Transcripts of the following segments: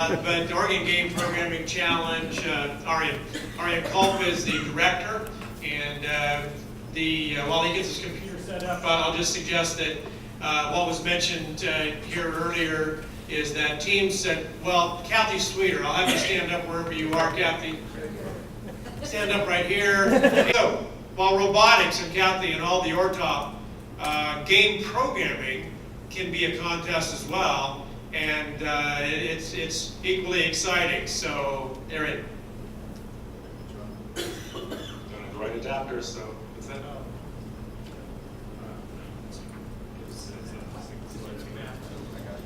But the Oregon Game Programming Challenge, Arian Kulp is the director, and while he gets his computer set up, I'll just suggest that what was mentioned here earlier is that teams said, well, Kathy's sweeter. I'll have you stand up wherever you are, Kathy. Stand up right here. So, while robotics and Kathy and all the ORTOP, game programming can be a contest as well, and it's equally exciting. So, Arian. Don't have the right adapters, so what's that?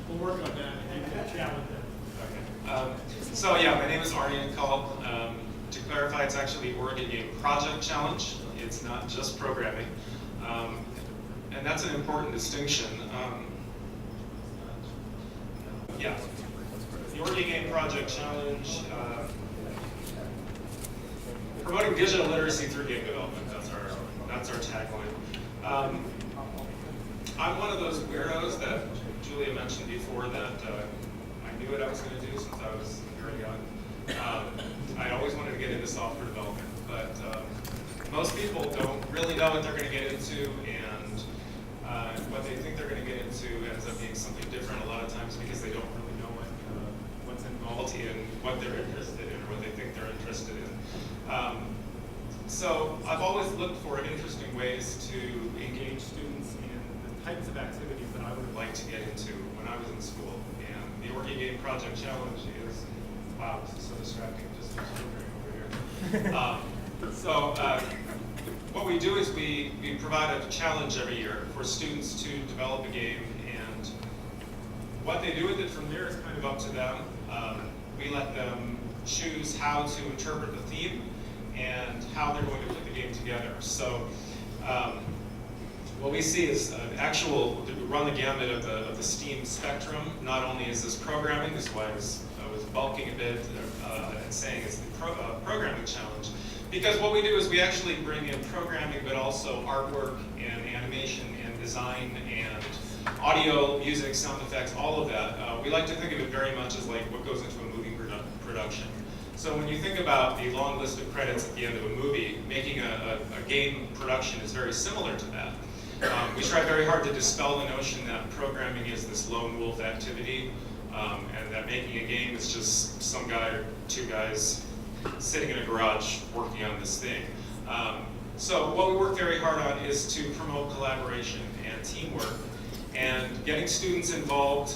We'll work on that and you can chat with them. Okay. So yeah, my name is Arian Kulp. To clarify, it's actually the Oregon Game Project Challenge. It's not just programming. And that's an important distinction. Yeah, the Oregon Game Project Challenge, promoting digital literacy through game development. That's our tagline. I'm one of those weirdos that Julia mentioned before that I knew what I was going to do since I was very young. I always wanted to get into software development, but most people don't really know what they're going to get into, and what they think they're going to get into ends up being something different a lot of times because they don't really know what's involved in what they're interested in or what they think they're interested in. So I've always looked for interesting ways to engage students in the types of activities that I would have liked to get into when I was in school. And the Oregon Game Project Challenge is, wow, this is so distracting, just over here. What we do is we provide a challenge every year for students to develop a game, and what they do with it from there is kind of up to them. We let them choose how to interpret the theme and how they're going to put the game together. So what we see is run the gamut of the STEAM spectrum. Not only is this programming, this is why I was bulking a bit and saying it's the programming challenge. Because what we do is we actually bring in programming, but also artwork and animation and design and audio, music, sound effects, all of that. We like to think of it very much as like what goes into a movie production. So when you think about the long list of credits at the end of a movie, making a game production is very similar to that. We try very hard to dispel the notion that programming is this lone wolf activity, and that making a game is just some guy or two guys sitting in a garage working on this thing. So what we work very hard on is to promote collaboration and teamwork, and getting students involved,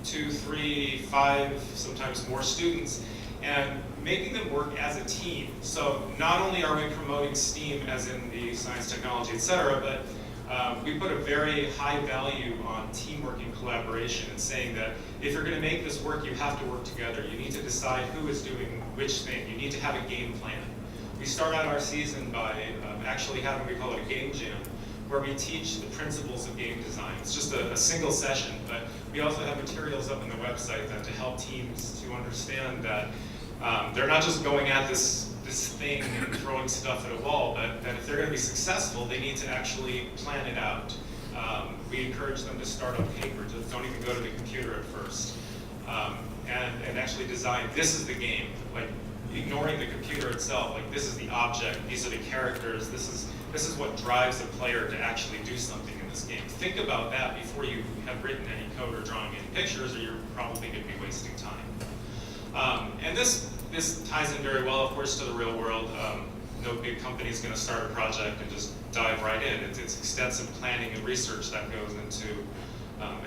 2, 3, 5, sometimes more students, and making them work as a team. So not only are we promoting STEAM as in the science, technology, etc., but we put a very high value on teamwork and collaboration, and saying that if you're going to make this work, you have to work together. You need to decide who is doing which thing. You need to have a game plan. We start out our season by actually having, we call it a game jam, where we teach the principles of game design. It's just a single session, but we also have materials up on the website that to help teams to understand that they're not just going at this thing and throwing stuff at a wall, but that if they're going to be successful, they need to actually plan it out. We encourage them to start on paper, just don't even go to the computer at first, and actually design, this is the game, like ignoring the computer itself, like this is the object, these are the characters, this is what drives the player to actually do something in this game. Think about that before you have written any code or drawing any pictures, or you're probably going to be wasting time. And this ties in very well, of course, to the real world. No big company is going to start a project and just dive right in. It's extensive planning and research that goes into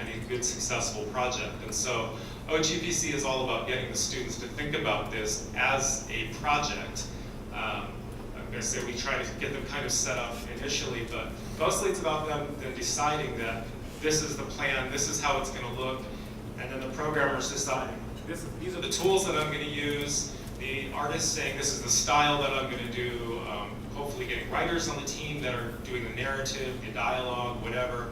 any good, successful project. And so OGPC is all about getting the students to think about this as a project. I'm going to say we try to get them kind of set up initially, but mostly it's about them then deciding that this is the plan, this is how it's going to look, and then the programmers deciding these are the tools that I'm going to use, the artist saying this is the style that I'm going to do, hopefully getting writers on the team that are doing the narrative, the dialogue, whatever,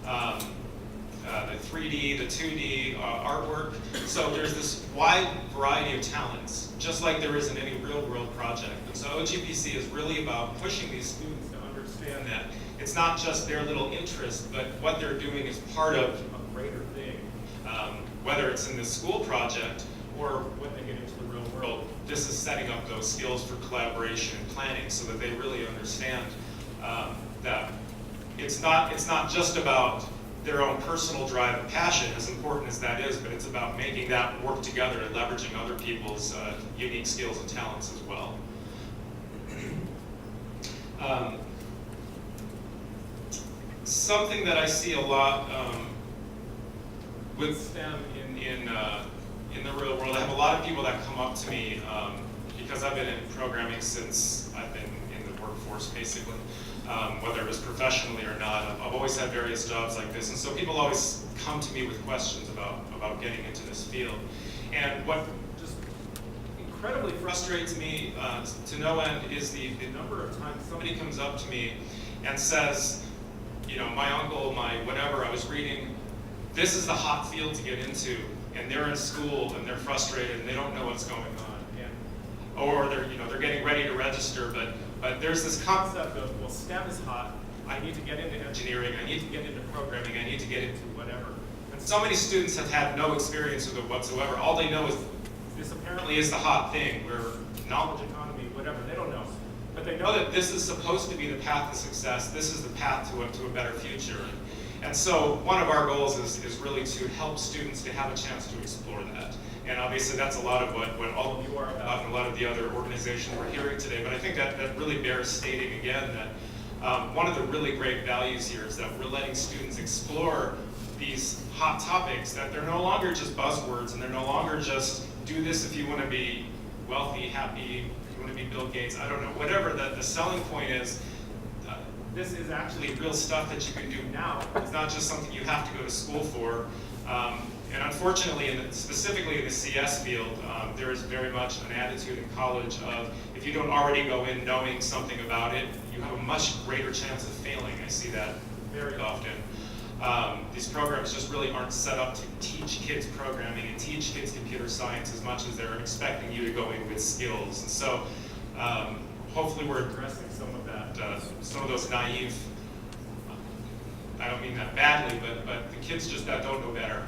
the 3D, the 2D artwork. So there's this wide variety of talents, just like there is in any real world project. And so OGPC is really about pushing these students to understand that it's not just their little interest, but what they're doing is part of a greater thing. Whether it's in this school project or when they get into the real world, this is setting up those skills for collaboration and planning so that they really understand that it's not just about their own personal drive and passion, as important as that is, but it's about making that work together and leveraging other people's unique skills and talents as well. Something that I see a lot with STEM in the real world, I have a lot of people that come up to me because I've been in programming since I've been in the workforce, basically, whether it was professionally or not. I've always had various jobs like this, and so people always come to me with questions about getting into this field. And what just incredibly frustrates me to no end is the number of times somebody comes up to me and says, you know, my uncle, my whatever, I was reading, this is the hot field to get into, and they're in school and they're frustrated and they don't know what's going on, or they're getting ready to register, but there's this concept of, well, STEM is hot, I need to get into engineering, I need to get into programming, I need to get into whatever. And so many students have had no experience with it whatsoever. All they know is this apparently is the hot thing, where knowledge economy, whatever, they don't know. But they know that this is supposed to be the path to success, this is the path to a better future. And so one of our goals is really to help students to have a chance to explore that. And obviously that's a lot of what all of you are about and a lot of the other organizations we're hearing today. But I think that really bears stating again that one of the really great values here is that we're letting students explore these hot topics, that they're no longer just buzzwords and they're no longer just do this if you want to be wealthy, happy, if you want to be Bill Gates, I don't know, whatever the selling point is. This is actually real stuff that you can do now. It's not just something you have to go to school for. And unfortunately, specifically in the CS field, there is very much an attitude in college of, if you don't already go in knowing something about it, you have a much greater chance of failing. I see that very often. These programs just really aren't set up to teach kids programming and teach kids computer science as much as they're expecting you to go in with skills. And so hopefully we're addressing some of that, some of those naive, I don't mean that badly, but the kids just that don't know better.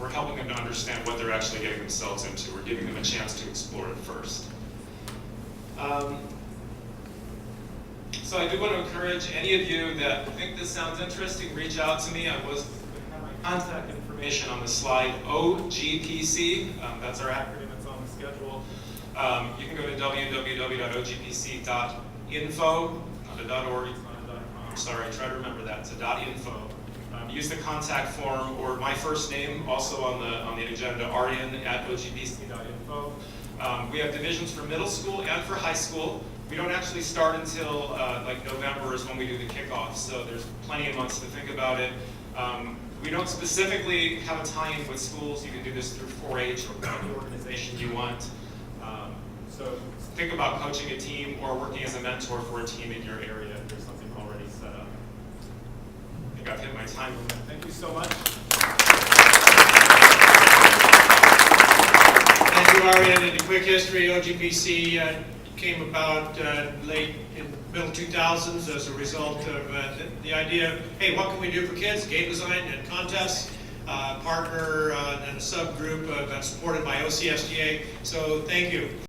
We're helping them to understand what they're actually getting themselves into. We're giving them a chance to explore it first. So I do want to encourage any of you that think this sounds interesting, reach out to me. I was going to have my contact information on the slide, OGPC. That's our acronym, it's on the schedule. You can go to www.ogpc.info, not a .org, it's not a .com. Sorry, try to remember that. It's a .info. Use the contact form or my first name, also on the agenda, Arian at ogpc.info. We have divisions for middle school and for high school. We don't actually start until like November is when we do the kickoff, so there's plenty of months to think about it. We don't specifically have a tie-in with schools. You can do this through 4-H or any organization you want. So think about coaching a team or working as a mentor for a team in your area if there's something already set up. I think I've hit my time limit. Thank you so much. Thank you, Arian. In the quick history, OGPC came about late in the middle 2000s as a result of the idea of, hey, what can we do for kids? Game design and contests, partner and a subgroup that's supported by OCSGA. So thank you.